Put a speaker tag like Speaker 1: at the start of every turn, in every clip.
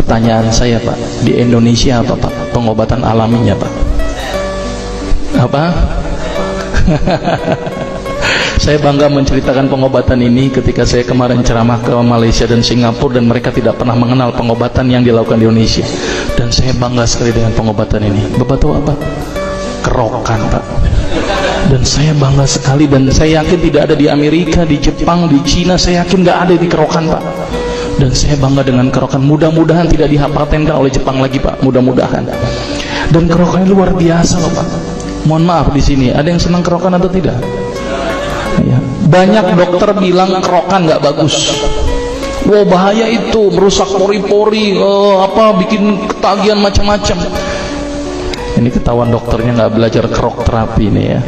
Speaker 1: Pertanyaan saya Pak, di Indonesia apa Pak pengobatan alaminya Pak? Apa? Saya bangga menceritakan pengobatan ini ketika saya kemarin ceramah ke Malaysia dan Singapura, dan mereka tidak pernah mengenal pengobatan yang dilakukan di Indonesia. Dan saya bangga sekali dengan pengobatan ini. Bapak tahu apa? Kerokan Pak. Dan saya bangga sekali, dan saya yakin tidak ada di Amerika, di Jepang, di Cina, saya yakin nggak ada di kerokan Pak. Dan saya bangga dengan kerokan. Mudah-mudahan tidak dipatenkan oleh Jepang lagi Pak, mudah-mudahan. Dan kerokan luar biasa loh Pak. Mohon maaf, di sini ada yang senang kerokan atau tidak? Ya. Banyak dokter bilang kerokan nggak bagus. Wah, bahaya itu, merusak pori-pori, bikin ketagihan macam-macam. Ini ketahuan dokternya nggak belajar kerok terapi ini ya.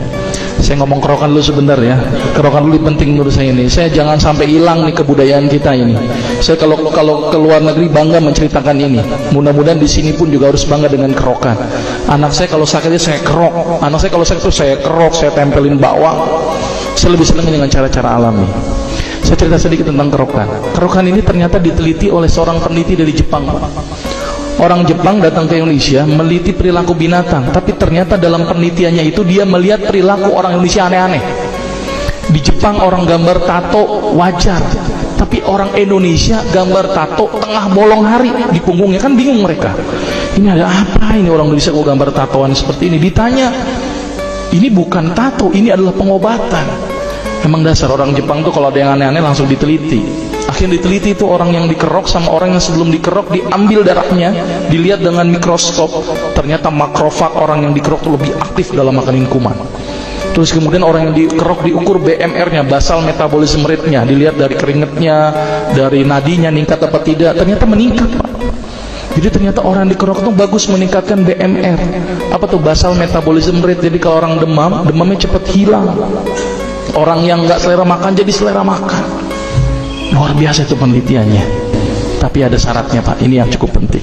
Speaker 1: Saya ngomong kerokan dulu sebentar ya. Kerokan dulu penting menurut saya ini. Saya jangan sampai hilang nih kebudayaan kita ini. Saya kalau ke luar negeri bangga menceritakan ini. Mudah-mudahan di sini pun juga harus bangga dengan kerokan. Anak saya kalau sakitnya saya kerok. Anak saya kalau sakit itu saya kerok, saya tempelin bawang. Saya lebih senang dengan cara-cara alami. Saya cerita sedikit tentang kerokan. Kerokan ini ternyata diteliti oleh seorang peneliti dari Jepang. Orang Jepang datang ke Indonesia meliti perilaku binatang, tapi ternyata dalam penelitiannya itu dia melihat perilaku orang Indonesia aneh-aneh. Di Jepang orang gambar tato wajar, tapi orang Indonesia gambar tato tengah bolong hari di punggungnya, kan bingung mereka. Ini ada apa ini, orang Indonesia kok gambar tatoan seperti ini? Ditanya, ini bukan tato, ini adalah pengobatan. Emang dasar orang Jepang tuh kalau ada yang aneh-aneh langsung diteliti. Akhirnya diteliti itu orang yang dikerok sama orang yang sebelum dikerok, diambil darahnya, dilihat dengan mikroskop, ternyata makrofag orang yang dikerok itu lebih aktif dalam makanin kuman. Terus kemudian orang yang dikerok diukur BMR-nya, basal metabolism rate-nya, dilihat dari keringetnya, dari nadinya meningkat apa tidak, ternyata meningkat Pak. Jadi ternyata orang yang dikerok itu bagus meningkatkan BMR. Apa tuh basal metabolism rate? Jadi kalau orang demam, demamnya cepat hilang. Orang yang nggak selera makan jadi selera makan. Luar biasa itu penelitiannya. Tapi ada syaratnya Pak, ini yang cukup penting.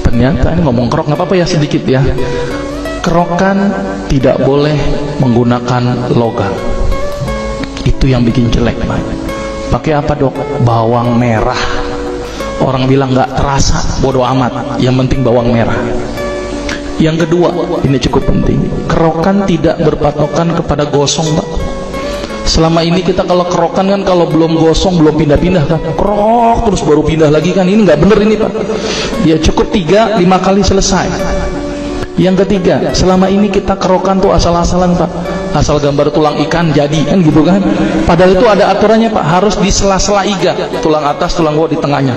Speaker 1: Ternyata ini ngomong kerok nggak apa-apa ya, sedikit ya. Kerokan tidak boleh menggunakan logam. Itu yang bikin jelek Pak. Pakai apa dok? Bawang merah. Orang bilang nggak terasa, bodoh amat, yang penting bawang merah. Yang kedua, ini cukup penting, kerokan tidak berpatokan kepada gosong Pak. Selama ini kita kalau kerokan kan kalau belum gosong belum pindah-pindah kan, kerok terus baru pindah lagi kan, ini nggak bener ini Pak. Ya cukup 3-5 kali selesai. Yang ketiga, selama ini kita kerokan tuh asal-asalan Pak, asal gambar tulang ikan jadi kan gitu kan. Padahal itu ada aturannya Pak, harus di sela-sela iga, tulang atas tulang bawah di tengahnya.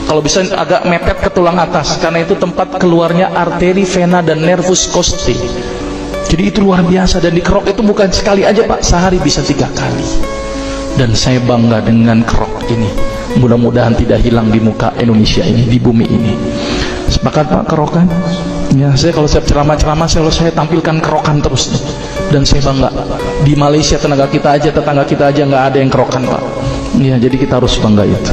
Speaker 1: Kalau bisa agak mepet ke tulang atas, karena itu tempat keluarnya arteri, vena dan nervus costae. Jadi itu luar biasa, dan dikerok itu bukan sekali aja Pak, sehari bisa 3 kali. Dan saya bangga dengan kerok ini. Mudah-mudahan tidak hilang di muka Indonesia ini, di bumi ini. Sepakat Pak kerokan? Ya, saya kalau siap ceramah-ceramah saya tampilkan kerokan terus. Dan saya bangga. Di Malaysia tetangga kita aja nggak ada yang kerokan Pak. Ya, jadi kita harus bangga itu.